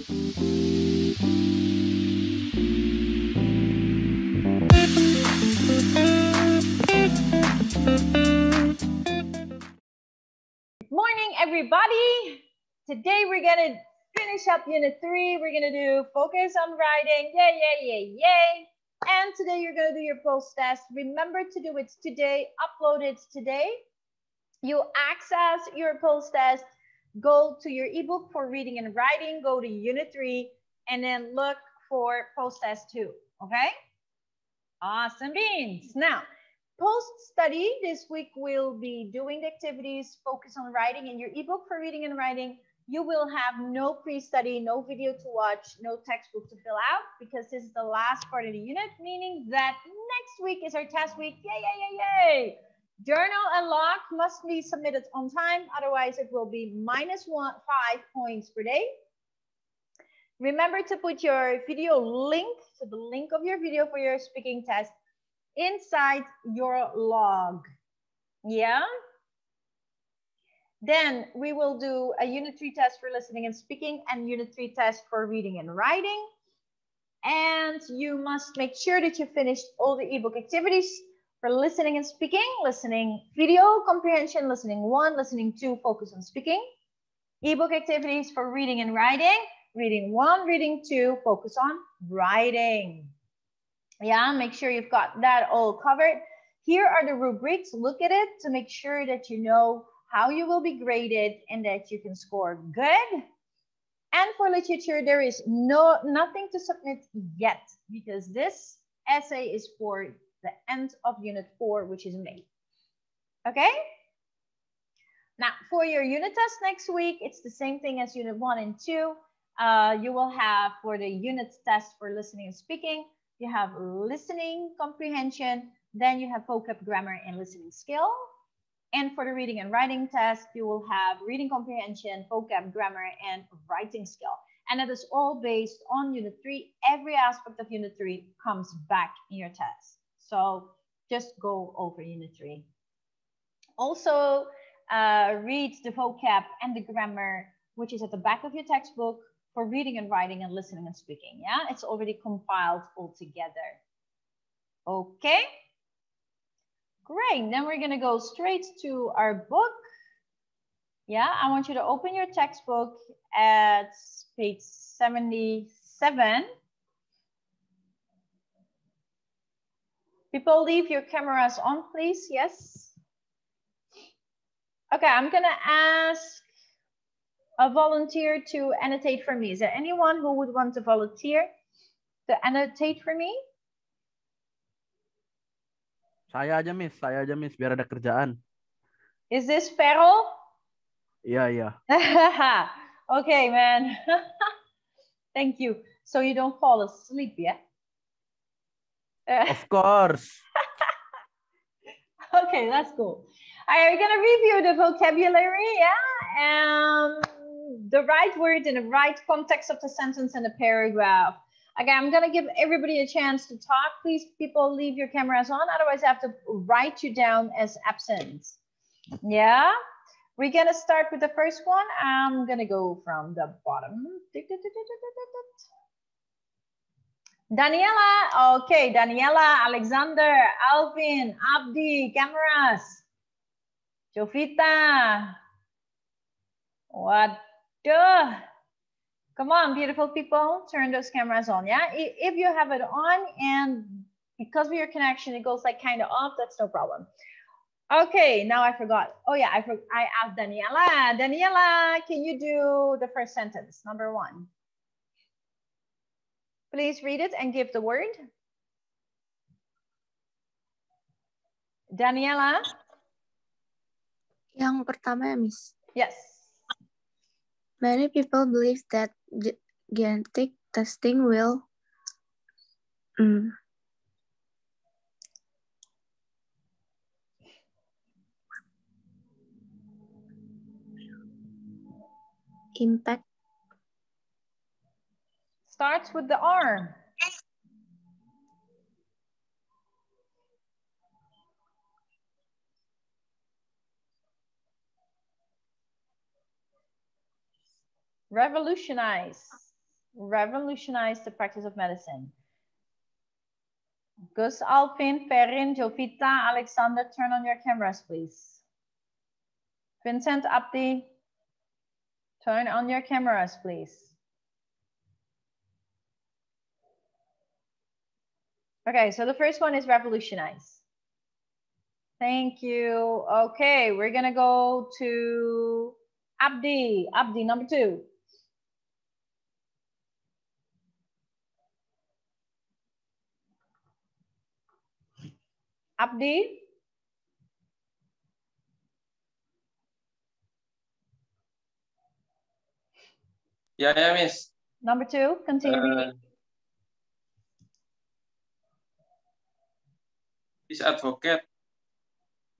Morning, everybody. Today we're gonna finish up Unit 3. We're gonna do focus on writing. Yay, yay, yay, yay. And today you're gonna do your pulse test. Remember to do it today. Upload it today. You access your pulse test. Go to your ebook for reading and writing. Go to Unit 3 and then look for pulse test 2. Okay? Awesome beans. Now, post-study, this week we'll be doing the activities, focus on writing. In your ebook for reading and writing, you will have no pre-study, no video to watch, no textbook to fill out, because this is the last part of the unit, meaning that next week is our test week. Yay, yay, yay, yay. Journal and log must be submitted on time, otherwise it will be -5 points per day. Remember to put your video link, so the link of your video for your speaking test, inside your log. Yeah? Then we will do a Unit 3 test for listening and speaking and Unit 3 test for reading and writing. And you must make sure that you finished all the ebook activities for listening and speaking, listening video comprehension, listening 1, listening 2, focus on speaking. Ebook activities for reading and writing, reading 1, reading 2, focus on writing. Yeah, make sure you've got that all covered. Here are the rubrics. Look at it to make sure that you know how you will be graded and that you can score good. And for literature, there is nothing to submit yet, because this essay is for the end of Unit 4, which is May. Okay? Now, for your unit test next week, it's the same thing as Unit 1 and 2. You will have, for the unit test for listening and speaking, you have listening comprehension, then you have vocab, grammar, and listening skill. And for the reading and writing test, you will have reading comprehension, vocab, grammar, and writing skill. And that is all based on Unit 3. Every aspect of Unit 3 comes back in your test. So just go over Unit 3. Also, read the vocab and the grammar, which is at the back of your textbook, for reading and writing and listening and speaking. Yeah, it's already compiled all together. Okay, great. Then we're gonna go straight to our book. Yeah, I want you to open your textbook at page 77. People, leave your cameras on, please. Yes. Okay, I'm gonna ask a volunteer to annotate for me. Is there anyone who would want to volunteer to annotate for me? Saya aja, Miss, biar ada kerjaan. Is this Ferrell? Iya, iya. Okay, man. Thank you. So you don't fall asleep, yeah? Of course. Okay, that's cool. All right, we're gonna review the vocabulary, yeah? The right word in the right context of the sentence and the paragraph. Okay, I'm gonna give everybody a chance to talk. Please, people, leave your cameras on, otherwise I have to write you down as absent. Yeah? We're gonna start with the first one. I'm gonna go from the bottom. Daniela, okay, Daniela, Alexander, Alvin, Abdi, cameras. Jovita, what the? Come on, beautiful people, turn those cameras on, yeah? If you have it on and because of your connection, it goes like kind of off, that's no problem. Okay, now I forgot. Oh yeah, I asked Daniela. Daniela, can you do the first sentence, number 1? Please read it and give the word. Daniela? Yang pertama ya, Miss. Yes. Many people believe that genetic testing will impact. Starts with the R. Revolutionize. revolutionize the practice of medicine. Gus, Alvin, Perrin, Jovita, Alexander, turn on your cameras, please. Vincent, Abdi, turn on your cameras, please. Okay, so the first one is revolutionize. Thank you. Okay, we're gonna go to Abdi. Abdi, number 2. Abdi. Yeah, Miss. Number 2, continue reading. This advocate.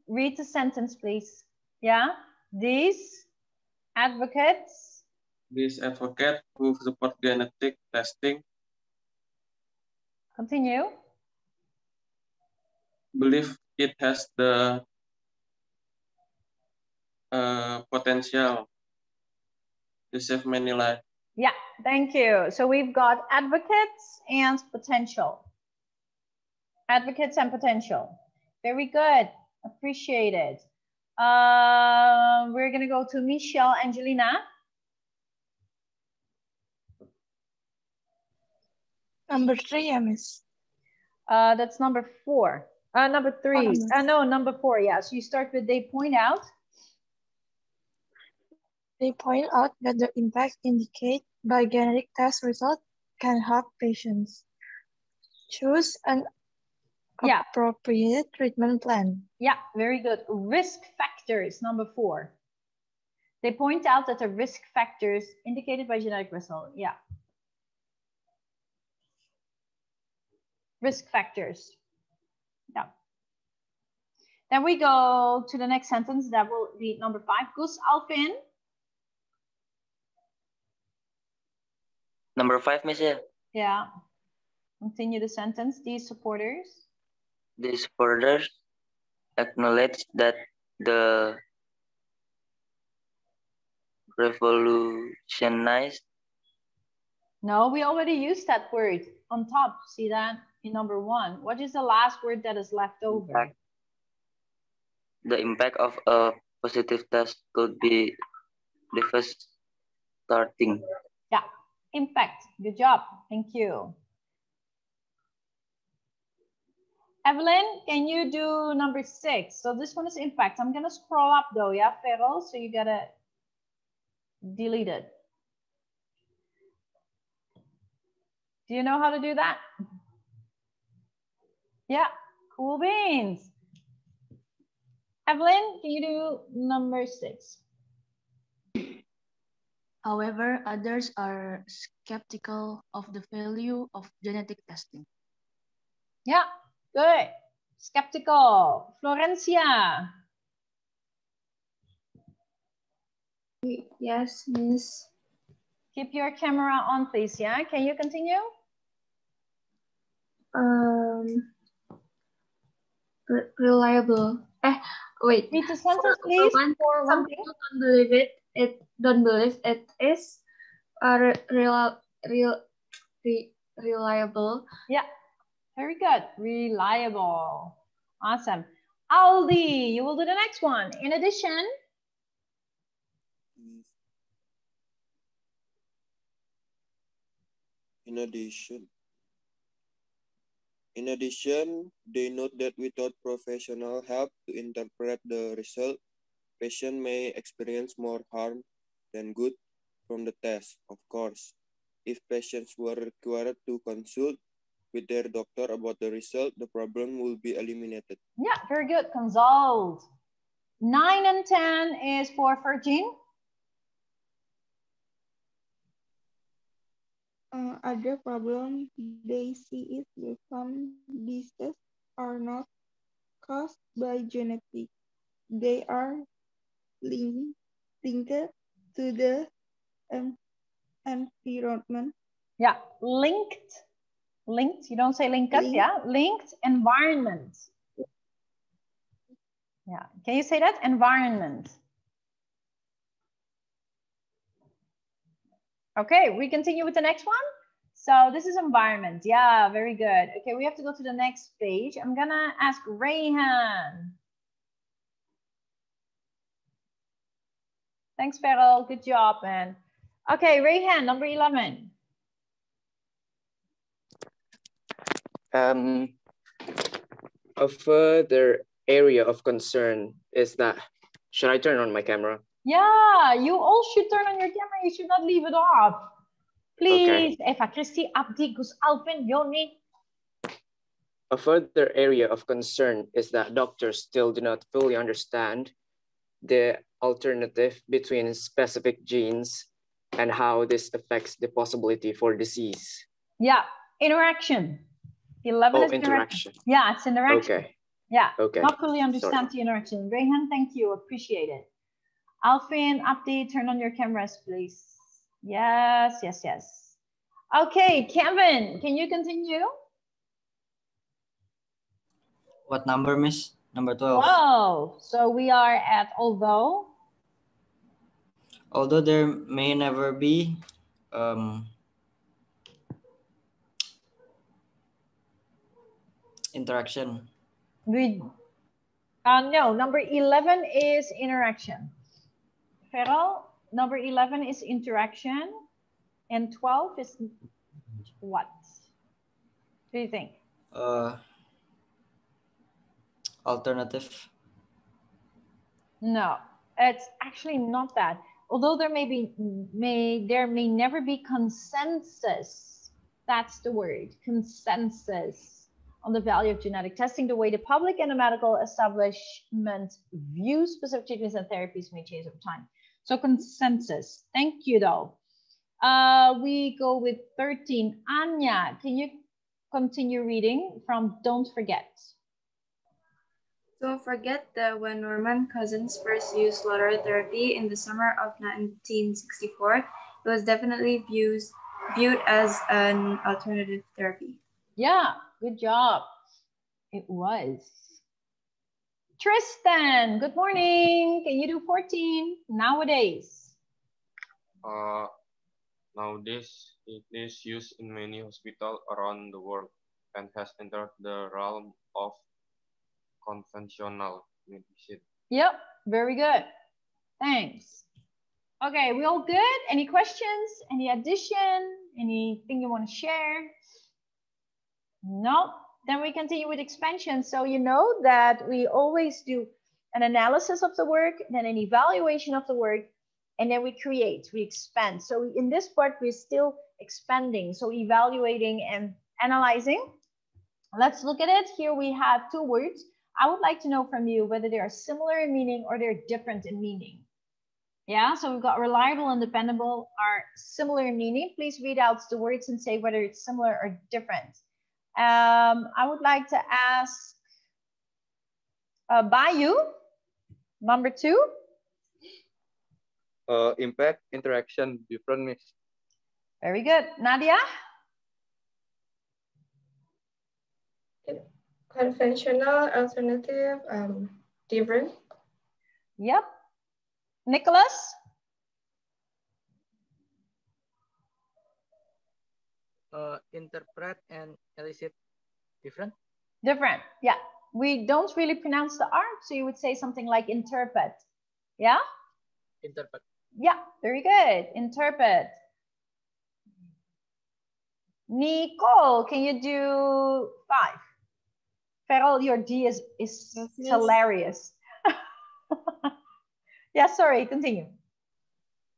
Read the sentence, please. Yeah, these advocates. This advocate who support genetic testing. Continue. Believe it has the potential to save many lives. Yeah, thank you. So we've got advocates and potential. Advocates and potential. Very good. Appreciate it. We're going to go to Michelle Angelina. Number 3, Miss. That's number 4. Number 3. No, number 4. Yeah. So you start with they point out. They point out that the impact indicated by genetic test results can help patients choose an appropriate treatment plan. Yeah, very good. Risk factors, number 4. They point out that the risk factors indicated by genetic result. Yeah. Risk factors. Yeah. Then we go to the next sentence. That will be number 5. Gus, Alvin. Number 5, Michelle. Yeah. Continue the sentence. These supporters. These supporters acknowledge that the revolutionized. No, we already used that word on top. See that in number 1. What is the last word that is left over? The impact of a positive test could be devastating. Yeah, impact. Good job. Thank you. Evelyn, can you do number 6? So this one is impact. I'm going to scroll up though, yeah, Feral? So you got to delete it. Do you know how to do that? Yeah, cool beans. Evelyn, can you do number 6? However, others are skeptical of the value of genetic testing. Yeah, good. Skeptical. Florencia. Yes, Miss. Keep your camera on, please. Yeah, can you continue? Reliable. Wait. Read the sentence, please. For one thing. Don't believe it. Don't believe it is reliable. Yeah, very good. Reliable. Awesome. Aldi, you will do the next one. In addition. In addition, they note that without professional help to interpret the result, patients may experience more harm than good from the test. Of course, if patients were required to consult with their doctor about the result, the problem will be eliminated. Yeah, very good. Consult. 9 and 10 is for Virgin. Other problem they see is that some diseases are not caused by genetics. They are linked to the environment. Yeah, linked. You don't say linked. Yeah, linked environment. Yeah, can you say that? Environment. Okay, we continue with the next one. So this is environment. Yeah, very good. Okay, we have to go to the next page. I'm gonna ask Rayhan. Thanks, Farrell. Good job, man. Okay, Rayhan, number 11. A further area of concern is that, should I turn on my camera? Yeah, you all should turn on your camera. You should not leave it off. Please, Okay. Eva, Christy, Abdi, Gus, Alvin, Yoni. A further area of concern is that doctors still do not fully understand the alternative between specific genes and how this affects the possibility for disease. Yeah, interaction. 11 is interaction. Yeah, it's interaction. Okay. Yeah, okay. Not fully understand the interaction. Rayhan, thank you. Appreciate it. Alvin, Abdi, turn on your cameras, please. Yes, yes, yes. Okay, Kevin, can you continue? What number, Miss? Number 12. 12. So we are at although. Although there may never be interaction. No, number 11 is interaction. Feral, number 11 is interaction. And 12 is what? What do you think? Alternative. No, it's actually not that. Although there may never be consensus. That's the word, consensus on the value of genetic testing. The way the public and the medical establishment view specific treatments and therapies may change over time. So consensus. Thank you, though. We go with 13. Anya, can you continue reading from Don't Forget? Don't forget that when Norman Cousins first used slaughter therapy in the summer of 1964, it was definitely viewed as an alternative therapy. Yeah, good job. It was. Tristan, good morning. Can you do 14? Nowadays. Nowadays, it is used in many hospitals around the world and has entered the realm of conventional medicine. Yep, very good. Thanks. Okay, we all good? Any questions? Any addition? Anything you want to share? No? Then we continue with expansion. So you know that we always do an analysis of the work, then an evaluation of the work, and then we create, we expand. So in this part, we're still expanding. So evaluating and analyzing. Let's look at it. Here we have two words. I would like to know from you whether they are similar in meaning or they're different in meaning. Yeah, so we've got reliable and dependable are similar in meaning. Please read out the words and say whether it's similar or different. I would like to ask Bayu, number 2. Impact, interaction, different, Miss. Very good. Nadia? Conventional, alternative, different. Yep. Nicholas? Interpret and elicit, different? Different, yeah. We don't really pronounce the R, so you would say something like interpret. Yeah? Interpret. Yeah, very good. Interpret. Nicole, can you do 5? Feral, your D is yes. Hilarious. Yeah, sorry, continue.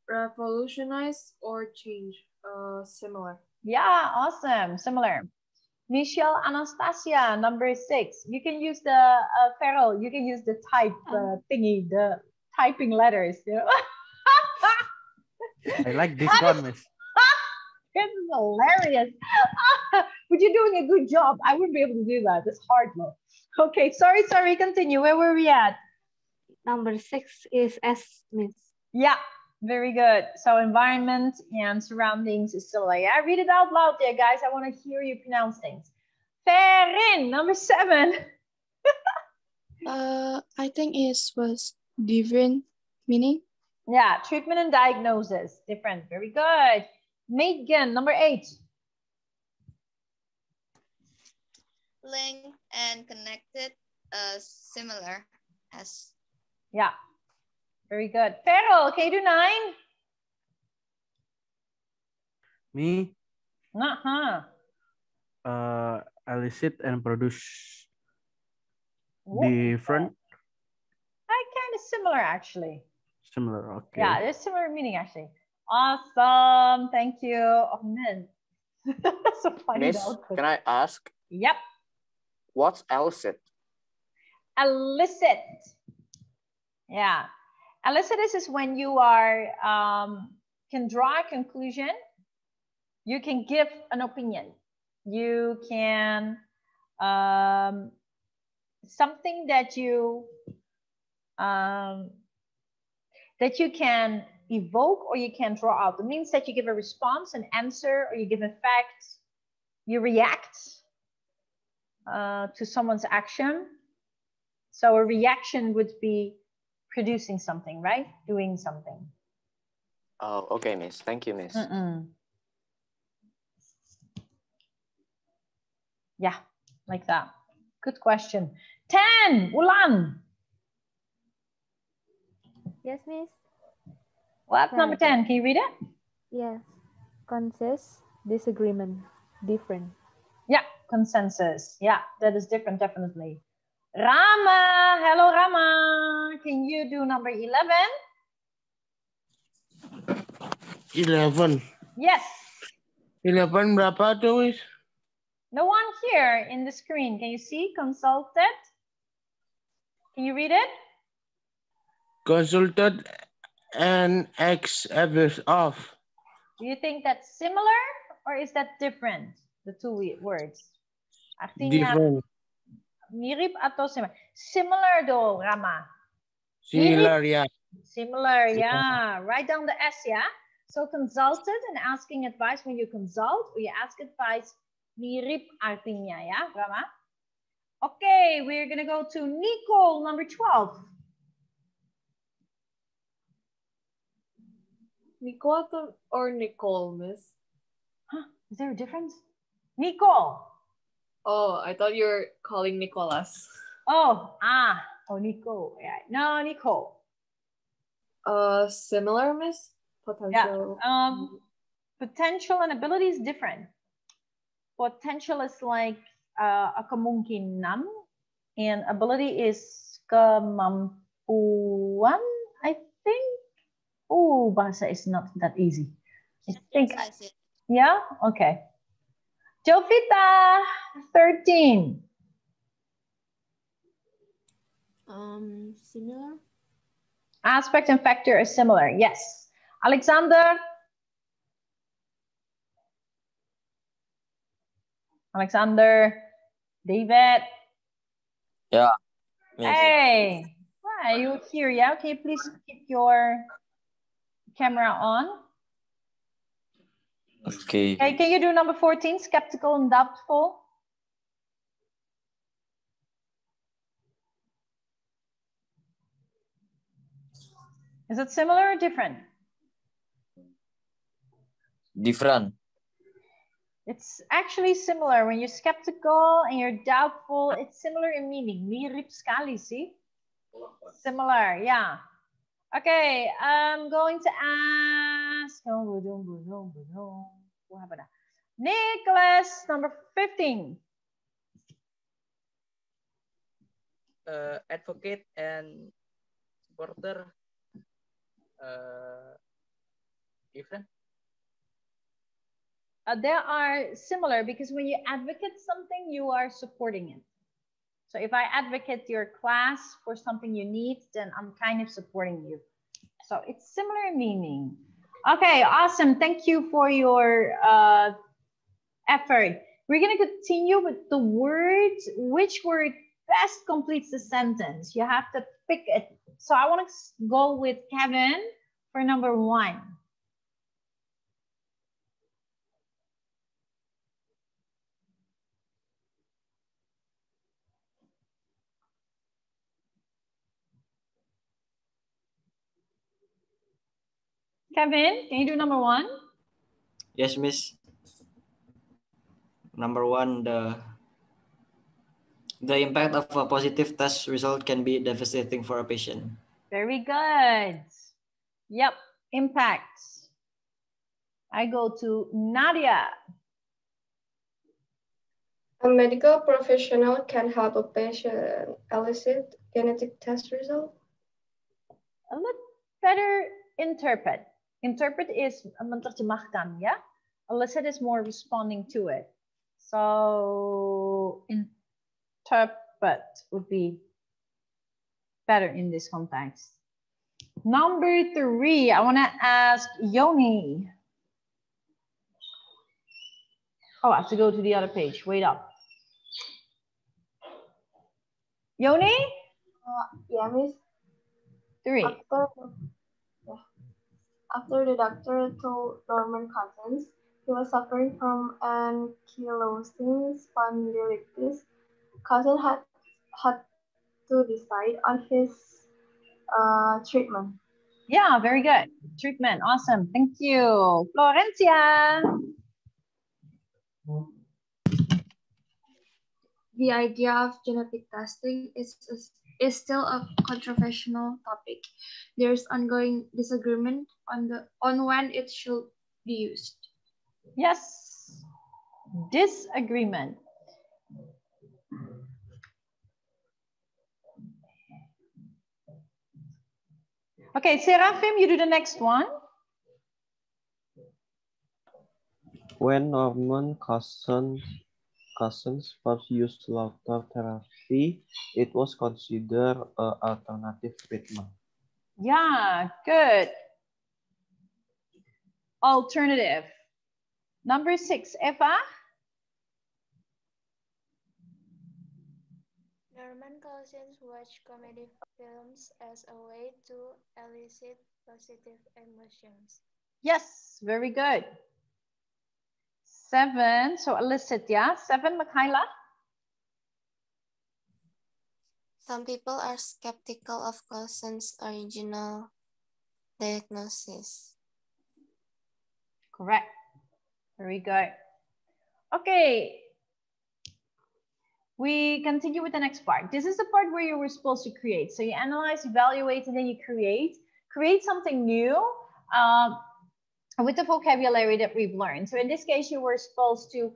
Revolutionize or change, similar. Yeah, awesome, similar. Michelle Anastasia, number 6. You can use the, Feral, you can use the type thingy, the typing letters. You know? I like this one, Miss. This is hilarious. But you're doing a good job. I wouldn't be able to do that. It's hard, though. Okay, sorry, continue. Where were we at? Number 6 is S, Miss. Yeah, very good. So environment and surroundings is still like, yeah, read it out loud there, guys. I want to hear you pronounce things. Ferin, number 7. I think it was different meaning. Yeah, treatment and diagnosis, different. Very good. Megan, number 8. Linked and connected, similar as. Yeah, very good. Farrell, can you do 9? Me? Uh-huh. Elicit and produce Whoa. different. Kind of similar, actually. Similar, okay. Yeah, there's similar meaning, actually. Awesome. Thank you. Oh, man. So funny. Miss, can I ask? Yep. What's elicit? Elicit. Yeah. Elicit is when you are can draw a conclusion. You can give an opinion. You can something that you can evoke or you can draw out. It means that you give a response, an answer, or you give a fact. You react to someone's action. So a reaction would be producing something, right? Doing something. Oh, okay, Miss. Thank you, Miss. Yeah, like that. Good question. 10, Ulan. Yes, Miss. What? Number 10, can you read it? Yes. Consensus, disagreement, different. Yeah, consensus. Yeah, that is different, definitely. Rama, hello Rama. Can you do number 11? 11. Yes. 11 berapa tuh, Miss? No one here in the screen. Can you see? Consulted. Can you read it? Consulted and X abuse of. Do you think that's similar or is that different? The two words. Artinya Different. mirip atau similar? Similar though, Rama. Similar, Mirip. yeah. Similar, yeah. Write down the S, yeah. So consulted and asking advice when you consult or you ask advice, mirip artinya, ya, Rama. Okay, we're gonna go to Nicole, number 12. Nicole or Nicole, Miss? Huh? Is there a difference? Nicole. Oh, I thought you were calling Nicholas. Oh, Nicole. Yeah. No, Nicole. Similar, Miss? Potential. Yeah. Potential and ability is different. Potential is like a kemungkinan, and ability is kemampuan, I think. Oh, bahasa is not that easy. I think. Yes. Yeah? Okay. Jovita, 13. Similar. Aspect and factor is similar. Yes. Alexander. David. Yeah. Miss. Hey. Hi, you here? Yeah. Can you please keep your camera on? Okay. Okay. Can you do number 14? Skeptical and doubtful. Is it similar or different? Different. It's actually similar. When you're skeptical and you're doubtful, it's similar in meaning. Mirip sekali, see? Similar, yeah. Okay, I'm going to ask. Nicholas, number 15. Advocate and supporter, different. They are similar because when you advocate something, you are supporting it. So if I advocate your class for something you need, then I'm kind of supporting you. So it's similar meaning. Okay, awesome. Thank you for your effort. We're going to continue with the words. Which word best completes the sentence? You have to pick it. So I want to go with Kevin for number 1. Kevin, can you do number 1? Yes, Miss. Number one, the impact of a positive test result can be devastating for a patient. Very good. Yep, impacts. I go to Nadia. A medical professional can help a patient elicit genetic test result. Let better interpret. Interpret is menerjemahkan, ya. Elicit is more responding to it. So interpret would be better in this context. Number 3, I want to ask Yoni. Oh, I have to go to the other page. Wait up. Yoni? Yeah, Miss. 3. After the doctor told Norman Cousins he was suffering from ankylosing spondylitis, Cousins had to decide on his treatment. Yeah, very good. Treatment, awesome. Thank you. Florencia. The idea of genetic testing is still a controversial topic. There's ongoing disagreement on when it should be used. Yes, disagreement. Okay, Seraphim, you do the next one. When Norman Cousins first used slaughter therapy, it was considered an alternative treatment. Yeah, good. Alternative. Number 6, Eva. Norman Cousins watched comedy films as a way to elicit positive emotions. Yes, very good. 7, so elicit, yeah. 7, Michaela. Some people are skeptical of Cousins' original diagnosis. Correct. Very good. Okay. We continue with the next part. This is the part where you were supposed to create. So you analyze, evaluate, and then you create. Create something new with the vocabulary that we've learned. So in this case, you were supposed to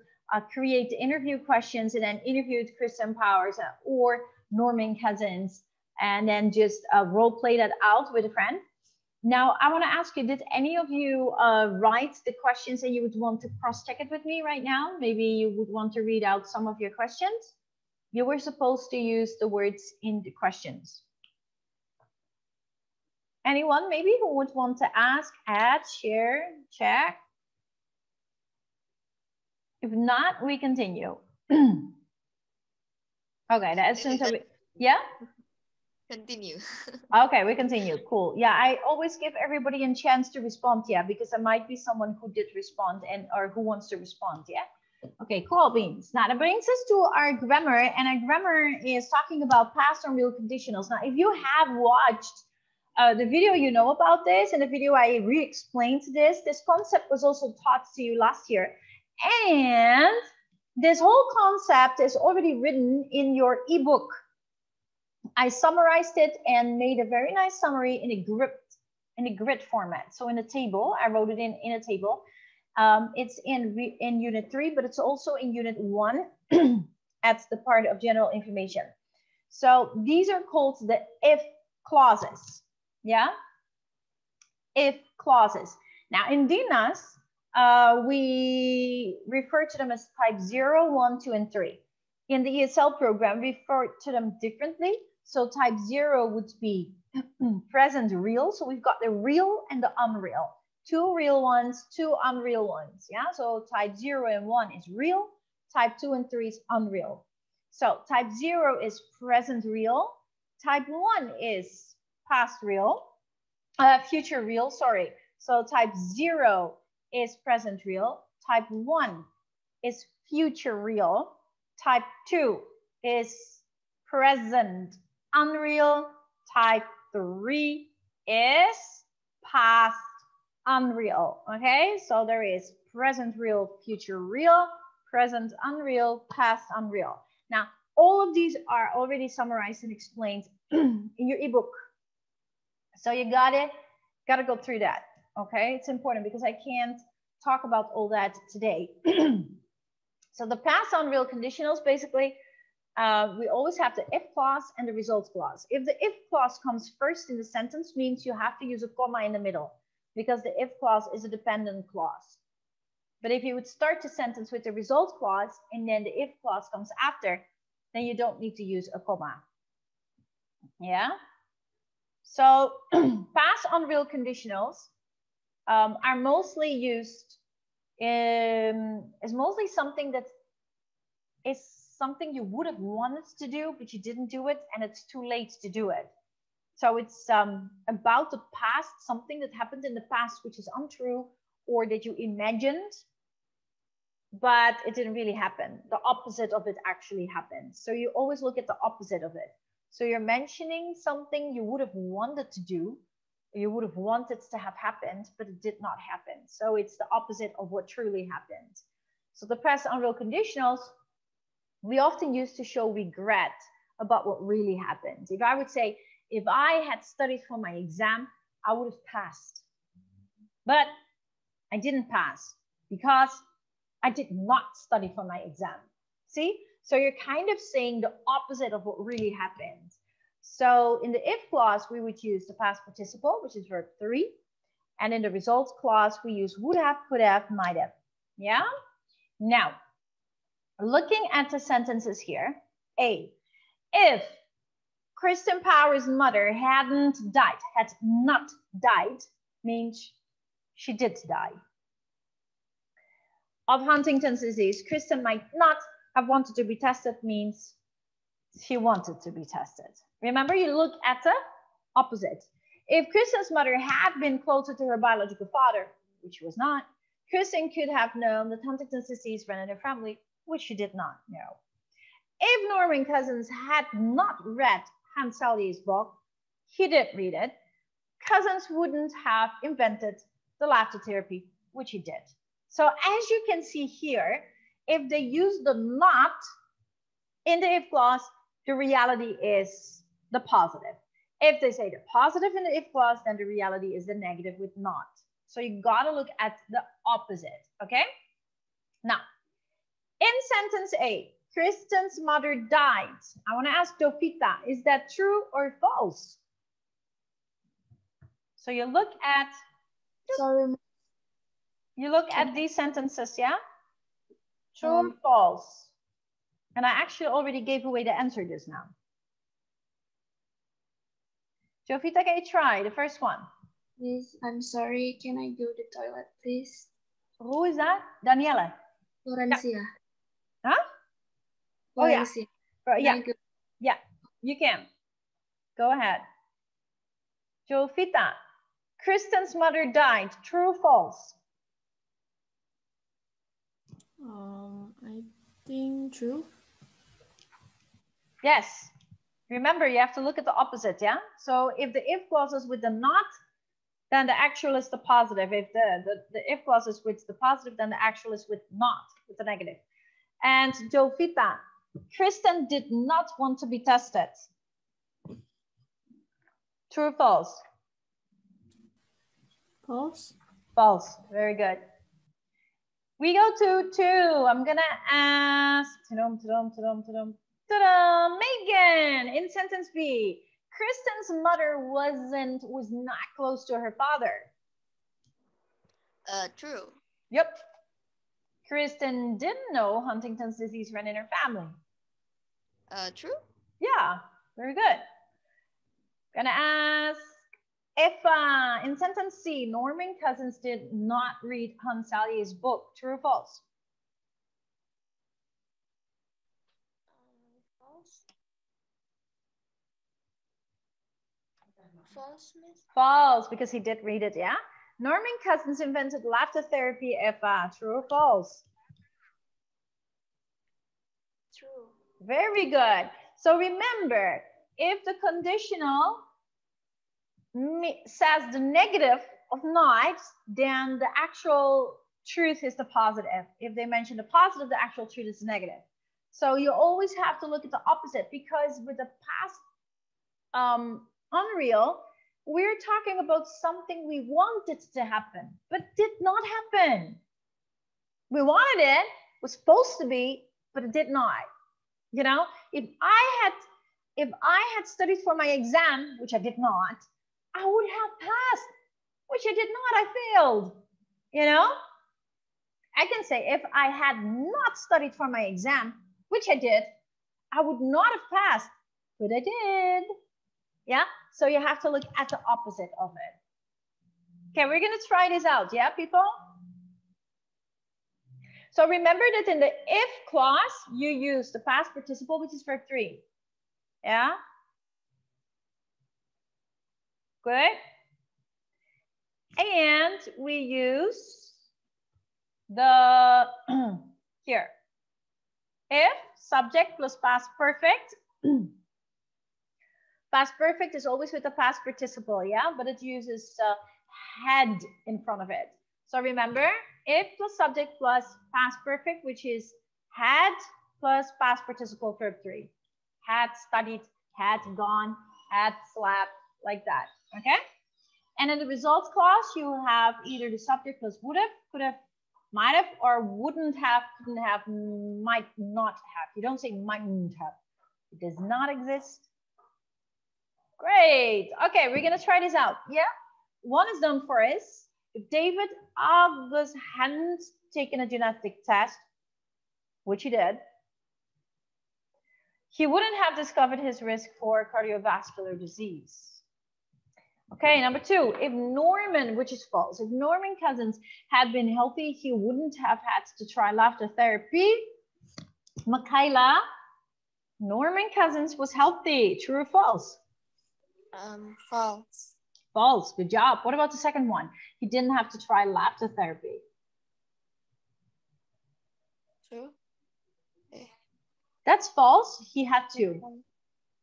create the interview questions and then interviewed Kristen Powers or Norman Cousins, and then just role play that out with a friend. Now, I want to ask you, did any of you write the questions and you would want to cross-check it with me right now? Maybe you would want to read out some of your questions. You were supposed to use the words in the questions. Anyone maybe who would want to ask, add, share, check? If not, we continue. Okay, that assumes that we, yeah? Continue. Okay, we continue. Cool. Yeah, I always give everybody a chance to respond, yeah, because there might be someone who did respond and or who wants to respond, yeah? Okay, cool beans. Now that brings us to our grammar, and our grammar is talking about past and real conditionals. Now, if you have watched the video, you know about this. In the video, I re-explained this. This concept was also taught to you last year. And this whole concept is already written in your ebook. I summarized it and made a very nice summary in a grid format. So in a table, I wrote it in a table. It's in Unit 3, but it's also in Unit 1 at the part of general information. So these are called the if clauses. Yeah? If clauses. Now in Tunas, we refer to them as type 0, 1, 2, and 3. In the ESL program, we refer to them differently. So type 0 would be present real. So we've got the real and the unreal. 2 real ones, 2 unreal ones. Yeah, so type 0 and 1 is real. Type 2 and 3 is unreal. So type 0 is present real. Type 1 is past real. Future real, sorry. So type 0 is present real. Type 1 is future real. Type 2 is present unreal. Type 3 is past unreal. Okay, so there is present real, future real, present unreal, past unreal. Now, all of these are already summarized and explained in your ebook. So you gotta go through that, okay? It's important because I can't talk about all that today. So the past unreal conditionals, basically, we always have the if clause and the results clause. If the if clause comes first in the sentence, means you have to use a comma in the middle because the if clause is a dependent clause. But if you would start the sentence with the results clause and then the if clause comes after, then you don't need to use a comma. Yeah? So past unreal conditionals are mostly used is mostly something that is something you would have wanted to do, but you didn't do it, and it's too late to do it. So it's about the past, something that happened in the past which is untrue or that you imagined, but it didn't really happen. The opposite of it actually happened. So you always look at the opposite of it. So you're mentioning something you would have wanted to do, you would have wanted to have happened, but it did not happen. So it's the opposite of what truly happened. So the past unreal conditionals, we often use to show regret about what really happened. If I would say, if I had studied for my exam, I would have passed. But I didn't pass because I did not study for my exam. See? So you're kind of saying the opposite of what really happened. So in the if clause, we would use the past participle, which is verb 3. And in the results clause, we use would have, could have, might have. Yeah? Now, looking at the sentences here, A, if Kristen Power's mother had not died, means she did die. Of Huntington's disease, Kristen might not have wanted to be tested, means she wanted to be tested. Remember, you look at the opposite. If Kristen's mother had been closer to her biological father, which she was not, Kristen could have known that Huntington's disease ran in her family, which she did not know. If Norman Cousins had not read Hans Selye's book, he did read it, Cousins wouldn't have invented the laughter therapy, which he did. So as you can see here, if they use the not in the if clause, the reality is the positive. If they say the positive in the if clause, then the reality is the negative with not. So you gotta look at the opposite, okay? Now, in sentence A, Kristen's mother died. I wanna ask Jovita, is that true or false? So you look at, you look at these sentences, yeah? True or false? And I actually already gave away the answer just now. Jovita, can you try the first one? Miss, I'm sorry. Can I go to the toilet, please? Who is that? Daniela. Florencia. Yeah. Huh? Florencia. Oh, yeah. Yeah, you can. Go ahead. Jovita, Kristen's mother died. True or false? I think true. Yes. Remember, you have to look at the opposite, yeah? So if the if clause is with the not, then the actual is the positive. If the if clause is with the positive, then the actual is with not, with the negative. And Jovita, Kristen did not want to be tested. True or false? False. False. Very good. We go to 2. I'm gonna ask Megan in sentence B. Kristen's mother was not close to her father. True. Yep. Kristen didn't know Huntington's disease ran in her family. True. Yeah, very good. Gonna ask if in sentence C, Norman Cousins did not read Hans Selye's book. True or false? False. False, miss. False, because he did read it, yeah? Norman Cousins invented laughter therapy, Eva. True or false? True. Very good. So remember, if the conditional says the negative of not, then the actual truth is the positive. If they mention the positive, the actual truth is negative. So you always have to look at the opposite, because with the past unreal, we're talking about something we wanted to happen, but did not happen. We wanted it, was supposed to be, but it did not. You know, if I had studied for my exam, which I did not, I would have passed, which I did not. I failed. You know, I can say if I had not studied for my exam, which I did, I would not have passed, but I did. Yeah, so you have to look at the opposite of it. Okay, we're going to try this out. Yeah, people? So remember that in the if clause, you use the past participle, which is verb 3. Yeah? Good. And we use the, here, if, subject plus past perfect. Past perfect is always with the past participle, yeah? But it uses had in front of it. So remember, if plus subject plus past perfect, which is had plus past participle verb 3. Had studied, had gone, had slept, like that, okay? And in the results clause, you have either the subject plus would have, could have, might have, or wouldn't have, couldn't have, might not have. You don't say mightn't have. It does not exist. Great. Okay, we're going to try this out. Yeah? One is done for us. If David August hadn't taken a genetic test, which he did, he wouldn't have discovered his risk for cardiovascular disease. Okay, number 2, if Norman, which is false, if Norman Cousins had been healthy, he wouldn't have had to try laughter therapy. Michaela, Norman Cousins was healthy. True or false? False. False. Good job. What about the second one? He didn't have to try laughter therapy. True. That's false. He had to,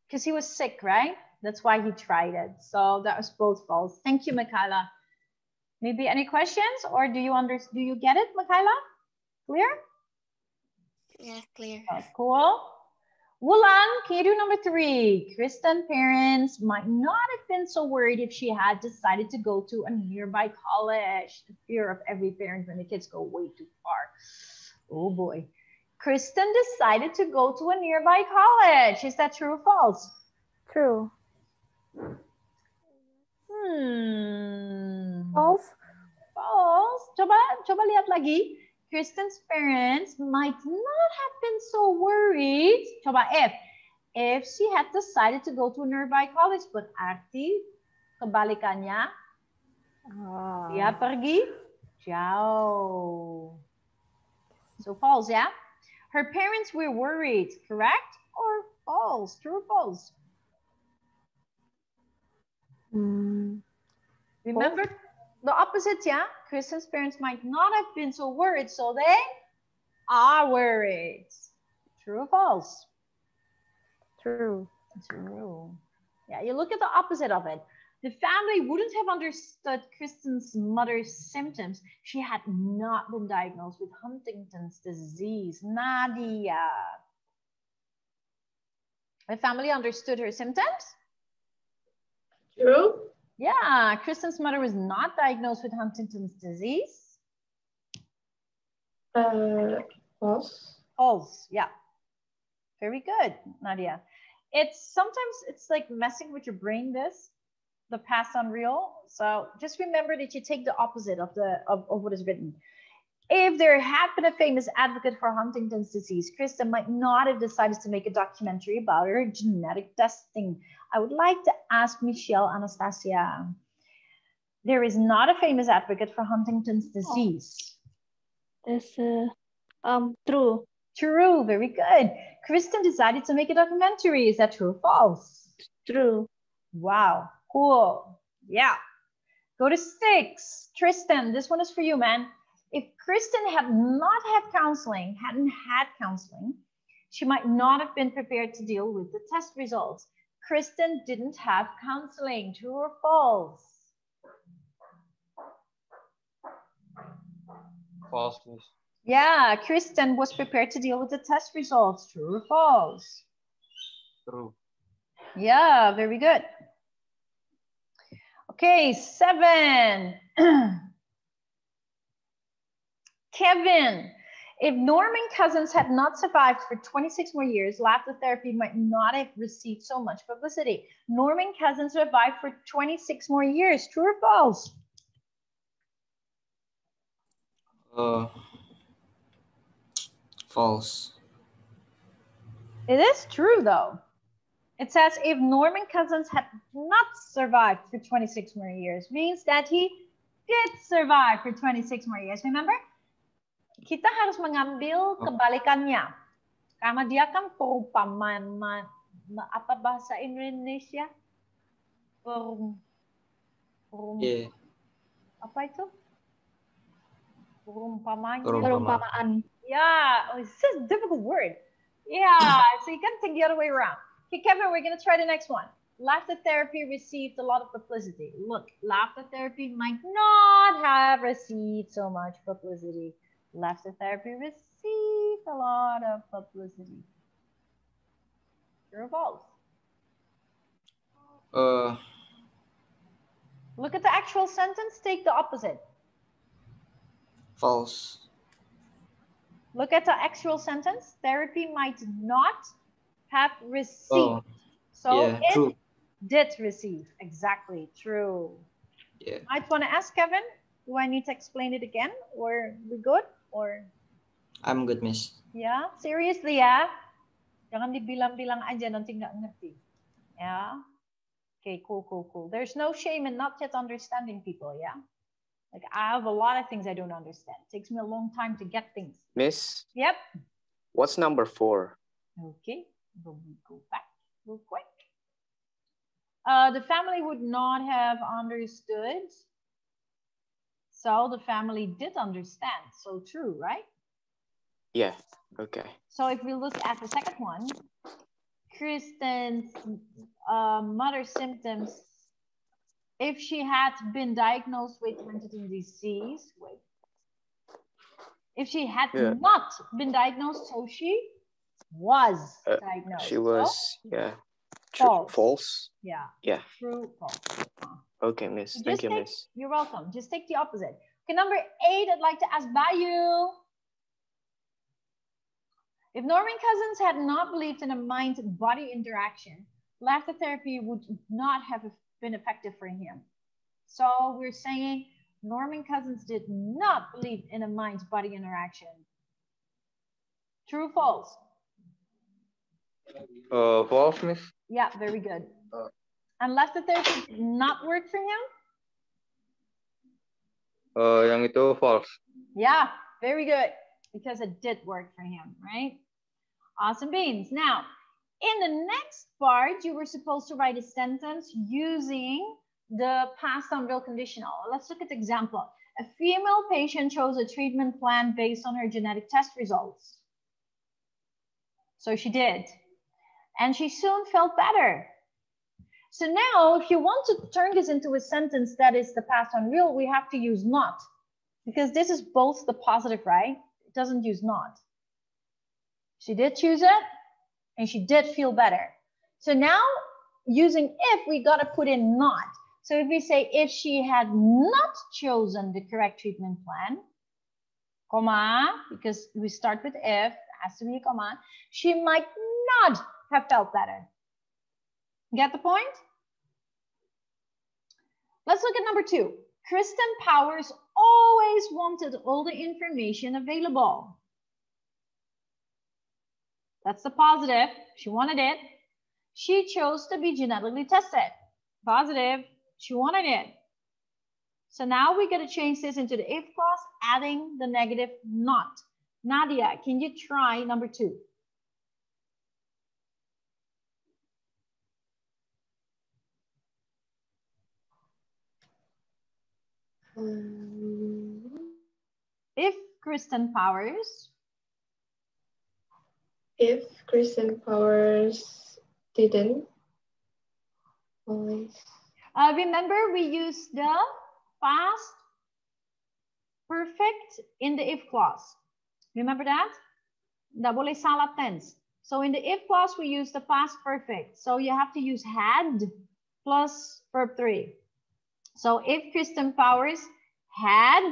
because he was sick, right? That's why he tried it. So that was both false. Thank you, Michaela. Maybe any questions, or do you get it, Michaela? Clear? Yeah, clear. Oh, cool. Wulan, can you do number 3? Kristen parents might not have been so worried if she had decided to go to a nearby college. The fear of every parent when the kids go way too far. Oh boy. Kristen decided to go to a nearby college. Is that true or false? True. False. False. Coba lihat lagi. Kristen's parents might not have been so worried. Coba if she had decided to go to a nearby college, but arti kebalikannya, dia pergi jauh. So false, yeah? Her parents were worried, correct or false? True or false? Remember the opposite, yeah? Kristen's parents might not have been so worried, so they are worried. True or false? True. True. Yeah, you look at the opposite of it. The family wouldn't have understood Kristen's mother's symptoms. She had not been diagnosed with Huntington's disease. Nadia. The family understood her symptoms? True. Yeah, Kristen's mother was not diagnosed with Huntington's disease. False. False, yeah. Very good, Nadia. Sometimes it's like messing with your brain, the past unreal. So just remember that you take the opposite of what is written. If there had been a famous advocate for Huntington's disease, Kristen might not have decided to make a documentary about her genetic testing. I would like to ask Michelle Anastasia. There is not a famous advocate for Huntington's disease. That's true. True, very good. Kristen decided to make a documentary. Is that true or false? True. Wow, cool. Yeah. Go to 6. Tristan, this one is for you, man. If Kristen had not had counseling, she might not have been prepared to deal with the test results. Kristen didn't have counseling. True or false? False, Miss. Yeah, Kristen was prepared to deal with the test results. True or false? True. Yeah, very good. Okay, 7. Kevin, if Norman Cousins had not survived for 26 more years, laughter therapy might not have received so much publicity. Norman Cousins survived for 26 more years. True or false? False. It is true, though. It says if Norman Cousins had not survived for 26 more years, means that he did survive for 26 more years. Remember? Kita harus mengambil kebalikannya. Karena dia kan perumpamaan, apa bahasa Indonesia? Apa itu? Perumpamaan. Yeah, it's just a difficult word. Yeah, so you can think the other way around. Okay, Kevin, we're going to try the next one. Laughter therapy received a lot of publicity. Look, laughter therapy might not have received so much publicity. Laughter therapy received a lot of publicity. True or false? Look at the actual sentence, take the opposite. False. Look at the actual sentence. Therapy might not have received. So it true. did receive. Exactly, true. Yeah. Might want to ask Kevin, do I need to explain it again? Or we good? Or I'm good, Miss. yeah, seriously ya. Jangan dibilang-bilang aja nanti nggak ngerti. Yeah. Okay, cool. There's no shame in not yet understanding people, yeah? Like I have a lot of things I don't understand. It takes me a long time to get things. Miss? Yep. What's number 4? Okay, we'll go back real quick. The family would not have understood. So the family did understand. So true, right? Yeah, okay. So if we look at the second one, Kristen's mother's symptoms, if she had been diagnosed with Huntington's disease, if she had not been diagnosed, so she was diagnosed. She was, so, yeah. False. Yeah. Yeah. True, false. Okay, Miss. Thank you, Miss. You're welcome. Just take the opposite. Okay, number 8, I'd like to ask Bayu. If Norman Cousins had not believed in a mind-body interaction, laughter therapy would not have been effective for him. So we're saying Norman Cousins did not believe in a mind-body interaction. True or false? False, Miss. Yeah, very good. And laughter therapy did not work for him? Yang itu false. Yeah, very good. Because it did work for him, right? Awesome beans. Now, in the next part, you were supposed to write a sentence using the past unreal conditional. Let's look at the example. A female patient chose a treatment plan based on her genetic test results. So she did. And she soon felt better. So now, if you want to turn this into a sentence that is the past unreal, we have to use not. Because this is both the positive, right? It doesn't use not. She did choose it, and she did feel better. So now, using if, we got to put in not. So if we say, if she had not chosen the correct treatment plan, comma, because we start with if, has to be a comma, she might not have felt better. Get the point? Let's look at number 2. Kristen Powers always wanted all the information available. That's the positive. She wanted it. She chose to be genetically tested. Positive. She wanted it. So now we got to change this into the if clause, adding the negative not. Nadia, can you try number 2? If Kristen Powers didn't always. Remember, we used the past perfect in the if clause. Remember that? Nggak boleh salah tense. So in the if clause, we use the past perfect. So you have to use had plus verb 3. So if Kristen Powers had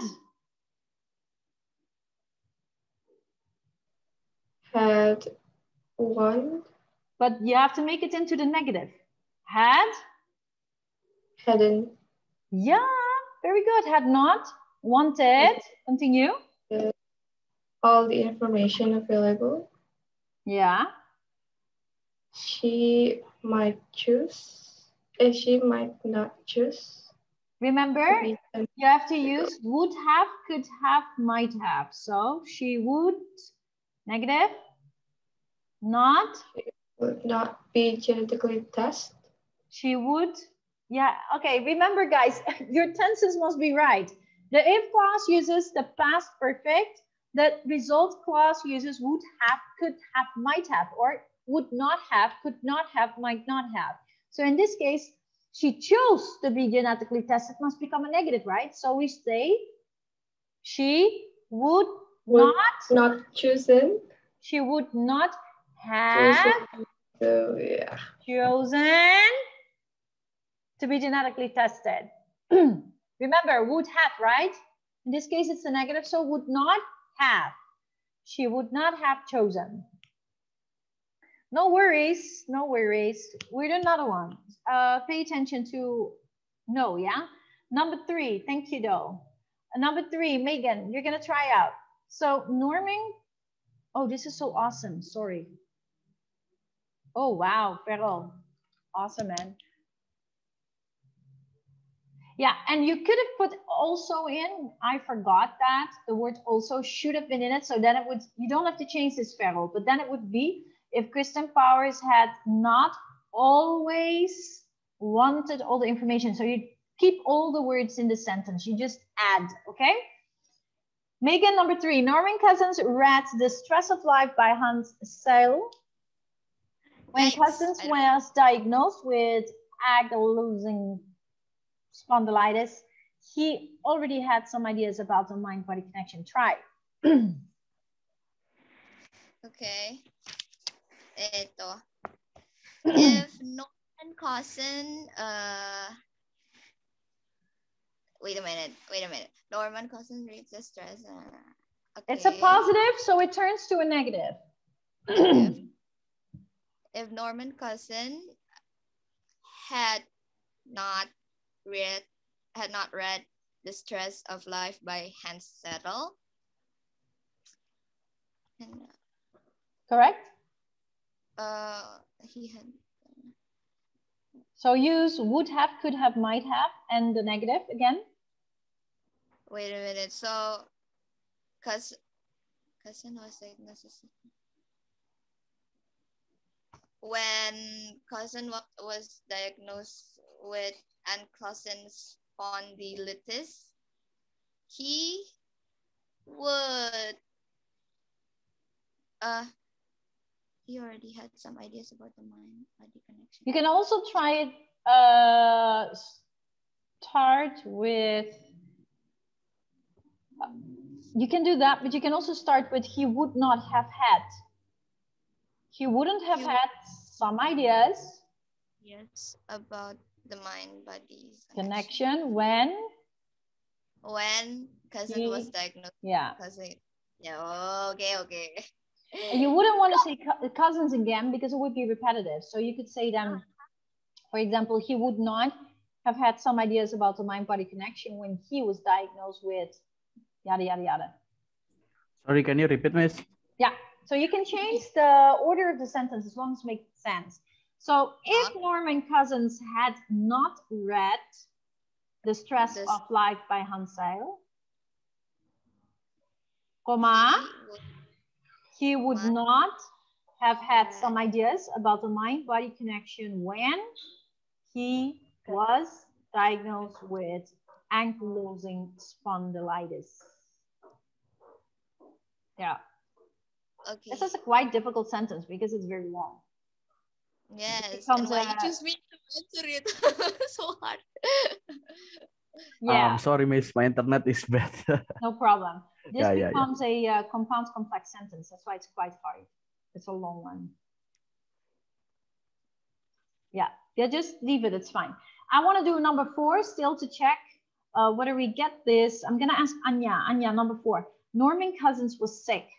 won. But you have to make it into the negative. Hadn't. Yeah, very good. Had not. Wanted. Continue. All the information available. Yeah. She might choose. She might not choose. Remember, you have to use would have, could have, might have. So she would, negative, not. She would not be genetically tested. She would, yeah, okay. Remember, guys, your tenses must be right. The if clause uses the past perfect. The result clause uses would have, could have, might have, or would not have, could not have, might not have. So in this case, she chose to be genetically tested must become a negative, right? So we say she would not chosen. She would not have chosen to be genetically tested. Remember, would have, right? In this case, it's a negative, so would not have. She would not have chosen. No worries, no worries. We're another one. Pay attention to no, yeah? Number 3, thank you, though. Number 3, Megan, you're gonna try out. So norming, oh, this is so awesome, sorry. Oh, wow, Ferrell, awesome, man. Yeah, and you could have put also in, I forgot that, the word also should have been in it, so then it would, you don't have to change this, Ferrell, but then it would be, if Kristen Powers had not always wanted all the information. So you keep all the words in the sentence. You just add, okay? Megan, number 3. Norman Cousins read The Stress of Life by Hans Seil. When Cousins was diagnosed with ankylosing spondylitis, he already had some ideas about the mind-body connection. Try. Okay. Ito. If Norman Cousin, wait a minute. Norman Cousin reads the stress. Okay. It's a positive, so it turns to a negative. If Norman Cousin had not read The Stress of Life by Hans Settle. Correct? He had. So use would have, could have, might have, and the negative again. Wait a minute. So, cousin was diagnosed. When cousin was diagnosed with ankylosing spondylitis, he would. He already had some ideas about the mind-body connection. You can also try it, start with, you can do that, but you can also start with he would not have had. He wouldn't have had some ideas. Yes, about the mind-body connection when cousin was diagnosed. Yeah. Yeah, okay. You wouldn't want to say cousins again because it would be repetitive. So you could say them, for example, he would not have had some ideas about the mind-body connection when he was diagnosed with yada, yada, yada. Sorry, can you repeat, Miss? Yeah, so you can change the order of the sentence as long as it makes sense. So if Norman Cousins had not read The Stress of Life by Hans Seil, comma, he would not have had some ideas about the mind-body connection when he was diagnosed with ankylosing spondylitis. Yeah. Okay. This is a quite difficult sentence because it's very long. Yes, and why you choose me to answer it? So hard. Yeah. Sorry, Miss. My internet is bad. No problem. This Yeah. becomes a compound complex sentence. That's why it's quite hard. It's a long one. Yeah, just leave it. It's fine. I want to do number 4 still to check whether we get this. I'm going to ask Anya. Anya, number 4. Norman Cousins was sick.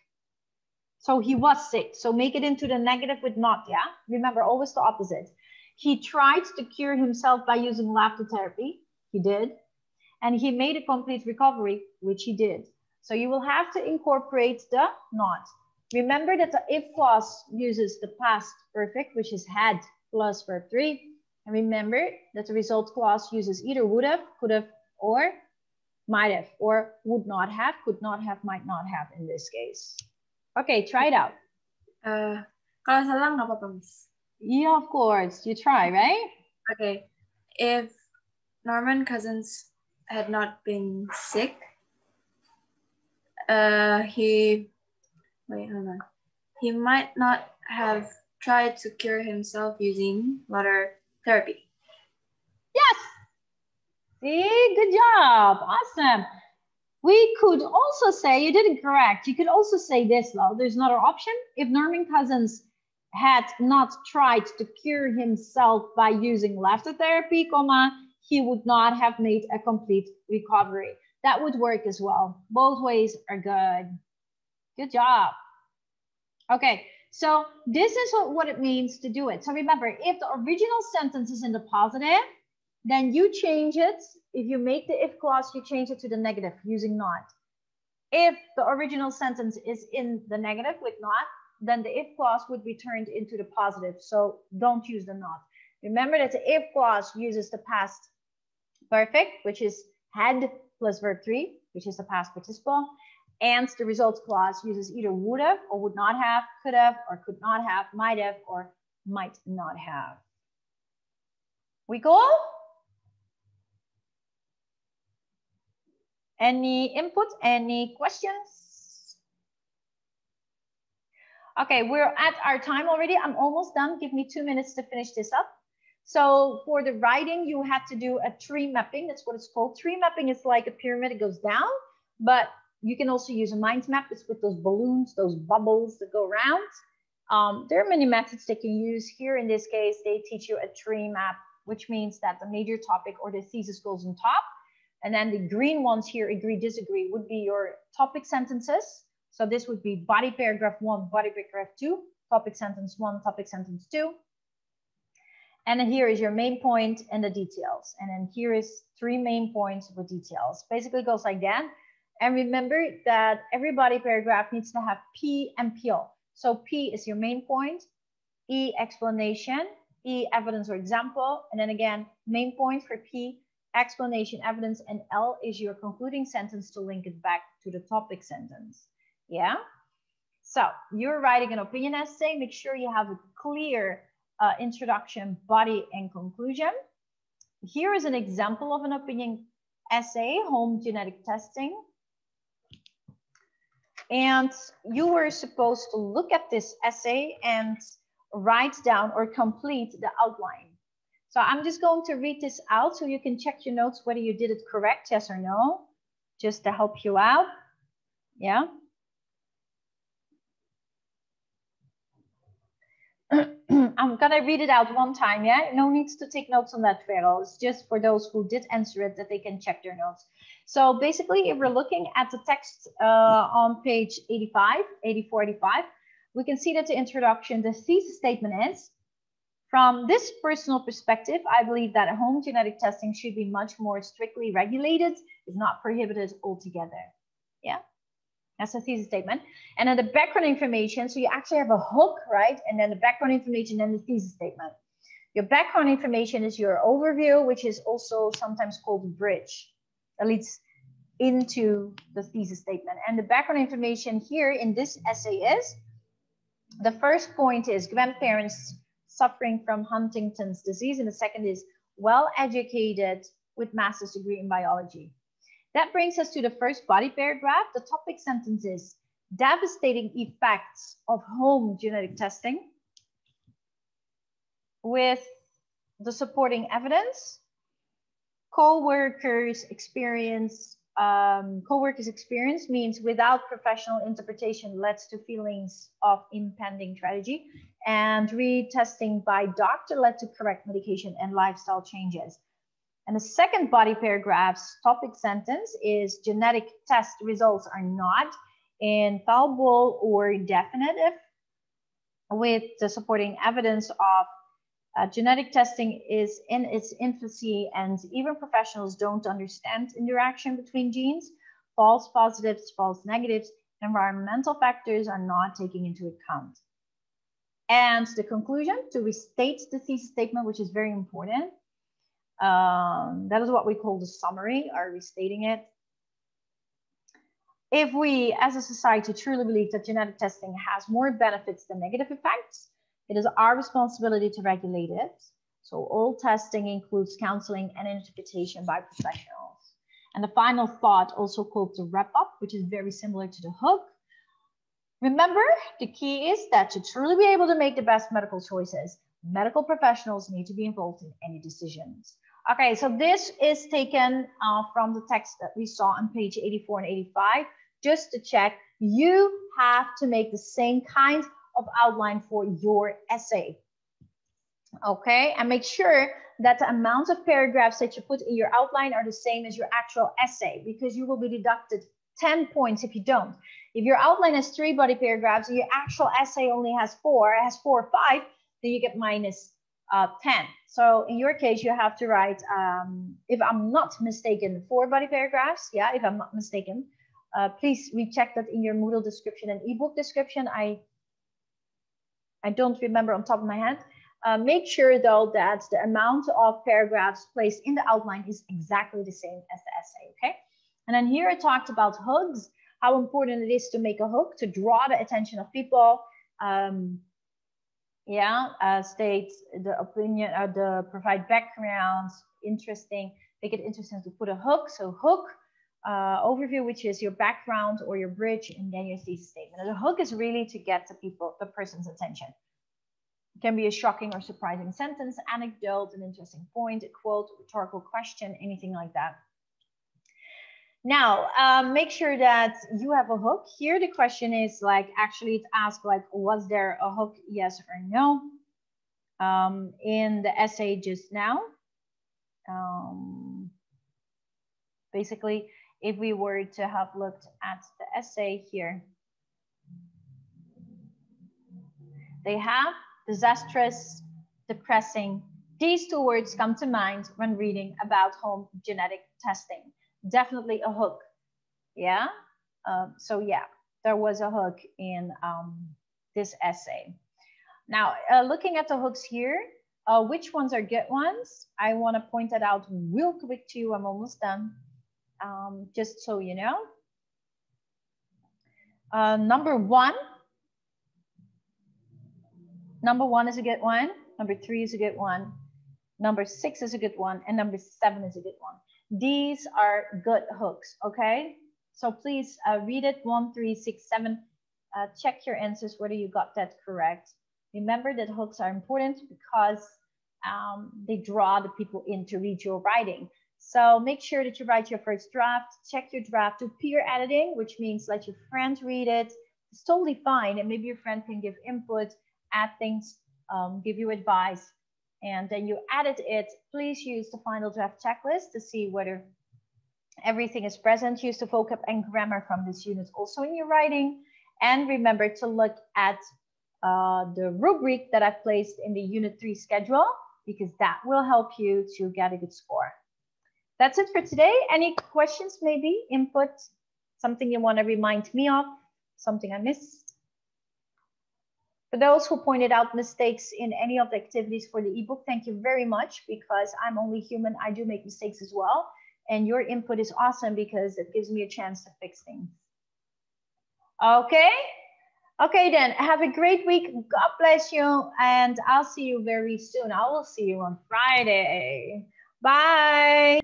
So he was sick. So make it into the negative with not, yeah? Remember, always the opposite. He tried to cure himself by using laughter therapy. He did. And he made a complete recovery, which he did. So you will have to incorporate the not. Remember that the if clause uses the past perfect, which is had plus verb 3. And remember that the result clause uses either would have, could have, or might have, or would not have, could not have, might not have in this case. Okay, try it out. Kalau salah nggak apa-apa, Miss. Yeah, of course. You try, right? Okay. If Norman Cousins had not been sick, he might not have tried to cure himself using laughter therapy. Yes. See, good job. Awesome. We could also say, you did it correct. You could also say this, though. There's another option. If Norman Cousins had not tried to cure himself by using laughter therapy, comma, he would not have made a complete recovery. That would work as well. Both ways are good. Good job. Okay, so this is what it means to do it. So remember, if the original sentence is in the positive, then you change it. If you make the if clause, you change it to the negative using not. If the original sentence is in the negative with not, then the if clause would be turned into the positive. So don't use the not. Remember that the if clause uses the past perfect, which is had plus verb 3, which is the past participle. And the results clause uses either would have or would not have, could have or could not have, might have or might not have. We cool? Any input? Any questions? Okay, we're at our time already. I'm almost done. Give me 2 minutes to finish this up. So for the writing, you had to do a tree mapping. That's what it's called. Tree mapping is like a pyramid. It goes down, but you can also use a mind map. It's with those balloons, those bubbles that go around. There are many methods they can use. Here in this case, they teach you a tree map, which means that the major topic or the thesis goes on top. And then the green ones here, agree, disagree, would be your topic sentences. So this would be body paragraph 1, body paragraph 2, topic sentence 1, topic sentence 2. And then here is your main point and the details. And then here is 3 main points with details. Basically it goes like that. And remember that every body paragraph needs to have P and PO. So P is your main point, E explanation, E evidence or example, and then again, main point for P, explanation, evidence, and L is your concluding sentence to link it back to the topic sentence. Yeah? So you're writing an opinion essay. Make sure you have a clear introduction, body, and conclusion. Here is an example of an opinion essay, home genetic testing. And you were supposed to look at this essay and write down or complete the outline. So I'm just going to read this out so you can check your notes whether you did it correct, yes or no, just to help you out. Yeah. I'm gonna read it out one time, yeah? No needs to take notes on that, Farrell. It's just for those who did answer it that they can check their notes. So basically, if we're looking at the text on page 84, 85, we can see that the introduction, the thesis statement is, from this personal perspective, I believe that home genetic testing should be much more strictly regulated, if not prohibited altogether. Yeah, that's a thesis statement. And then the background information, so you actually have a hook, right? And then the background information and the thesis statement. Your background information is your overview, which is also sometimes called the bridge. That leads into the thesis statement. And the background information here in this essay is, the first point is grandparents suffering from Huntington's disease, and the second is well-educated with master's degree in biology. That brings us to the first body paragraph. The topic sentence is devastating effects of home genetic testing with the supporting evidence. Co-workers experience means without professional interpretation leads to feelings of impending tragedy, and retesting by doctor led to correct medication and lifestyle changes. And the second body paragraph's topic sentence is genetic test results are not infallible or definitive, with the supporting evidence of genetic testing is in its infancy, and even professionals don't understand interaction between genes. False positives, false negatives, environmental factors are not taken into account. And the conclusion, to restate the thesis statement, which is very important. That is what we call the summary, or restating it. If we, as a society, truly believe that genetic testing has more benefits than negative effects, it is our responsibility to regulate it. So all testing includes counseling and interpretation by professionals. And the final thought, also called the wrap up, which is very similar to the hook. Remember, the key is that to truly be able to make the best medical choices, medical professionals need to be involved in any decisions. Okay, so this is taken from the text that we saw on page 84 and 85. Just to check, you have to make the same kind of outline for your essay. Okay, and make sure that the amount of paragraphs that you put in your outline are the same as your actual essay, because you will be deducted 10 points if you don't. If your outline has 3 body paragraphs and your actual essay only has 4 or 5, then you get minus 10. So in your case, you have to write, if I'm not mistaken, 4 body paragraphs. Yeah, if I'm not mistaken. Please recheck that in your Moodle description and ebook description. I don't remember on top of my head. Make sure though that the amount of paragraphs placed in the outline is exactly the same as the essay, okay? And then here I talked about hooks, how important it is to make a hook to draw the attention of people. State the opinion, provide backgrounds, interesting, make it interesting to put a hook. So hook, overview, which is your background or your bridge, and then your thesis statement. And the hook is really to get the person's attention. It can be a shocking or surprising sentence, anecdote, an interesting point, a quote, rhetorical question, anything like that. Now, make sure that you have a hook. Here the question is like, actually it's asked like, was there a hook, yes or no? In the essay just now. Basically, if we were to have looked at the essay here, they have disastrous, depressing. These 2 words come to mind when reading about home genetic testing. Definitely a hook. Yeah. So yeah, there was a hook in this essay. Now, looking at the hooks here, which ones are good ones? I want to point that out real quick to you. I'm almost done. Just so you know. Number one is a good one. Number 3 is a good one. Number 6 is a good one. And number 7 is a good one. These are good hooks, okay? So please read it 1, 3, 6, 7. Check your answers whether you got that correct. Remember that hooks are important because they draw the people in to read your writing. So make sure that you write your first draft. Check your draft, do peer editing, which means let your friend read it. It's totally fine, and maybe your friend can give input, add things, give you advice. And then you edit it. Please use the final draft checklist to see whether everything is present. Use the vocab and grammar from this unit also in your writing. And remember to look at the rubric that I placed in the Unit 3 schedule, because that will help you to get a good score. That's it for today. Any questions, maybe, input, something you want to remind me of, something I missed? For those who pointed out mistakes in any of the activities for the ebook, thank you very much, because I'm only human. I do make mistakes as well. And your input is awesome because it gives me a chance to fix things. Okay? Okay, then. Have a great week. God bless you. And I'll see you very soon. I will see you on Friday. Bye.